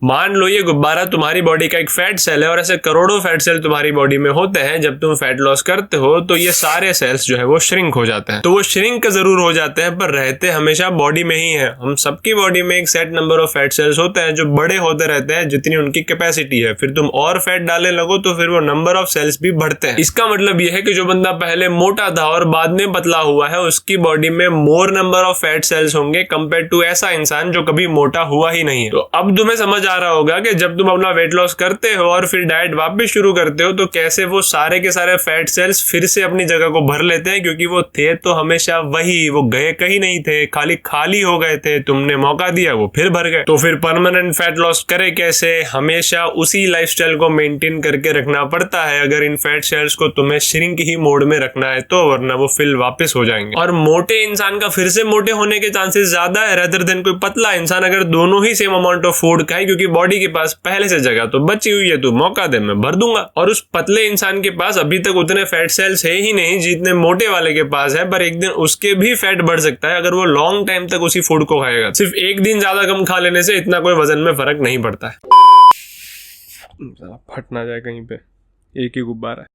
मान लो ये गुब्बारा तुम्हारी बॉडी का एक फैट सेल है और ऐसे करोड़ों फैट सेल तुम्हारी बॉडी में होते हैं। जब तुम फैट लॉस करते हो तो ये सारे सेल्स जो है वो श्रिंक हो जाते हैं। तो वो श्रिंक जरूर हो जाते हैं पर रहते हमेशा बॉडी में ही है। हम सबकी बॉडी में एक set number of fat cells होते हैं जो बड़े होते रहते हैं जितनी उनकी कैपेसिटी है। फिर तुम और फैट डालने लगो तो फिर वो नंबर ऑफ सेल्स भी बढ़ते हैं। इसका मतलब ये है कि जो बंदा पहले मोटा था और बाद में पतला हुआ है उसकी बॉडी में मोर नंबर ऑफ फैट सेल्स होंगे कंपेयर टू ऐसा इंसान जो कभी मोटा हुआ ही नहीं है। तो अब तुम्हें समझ आ रहा होगा कि जब तुम अपना वेट लॉस करते हो और फिर डाइट वापस शुरू करते हो तो कैसे वो सारे के सारे फैट सेल्स फिर से अपनी जगह को भर लेते हैं, क्योंकि वो थे तो हमेशा वही, वो गए कहीं नहीं थे, खाली हो गए थे, तुमने मौका दिया वो फिर भर गए। तो फिर परमानेंट फैट लॉस करे कैसे? हमेशा उसी लाइफस्टाइल को मेंटेन करके रखना पड़ता है अगर इन फैट सेल्स को तुम्हें श्रिंक ही मोड में रखना है तो, वरना वो फिल वापस हो जाएंगे। और मोटे इंसान का फिर से मोटे होने के चांसेस ज्यादा है रेदर देन कोई पतला इंसान अगर दोनों ही सेम अमाउंट ऑफ फूड खाए, क्योंकि बॉडी के पास पहले से जगह तो बची हुई है, तू मौका दे मैं भर दूंगा। और उस पतले इंसान के पास अभी तक उतने फैट सेल्स है ही नहीं जितने मोटे वाले के पास है, पर एक दिन उसके भी फैट बढ़ सकता है अगर वो लॉन्ग टाइम तक उसी फूड को खाएगा। सिर्फ एक दिन ज्यादा कम खा लेने से इतना कोई वजन में फर्क नहीं पड़ता है। फट ना जाए कहीं पे, एक ही गुब्बारा है।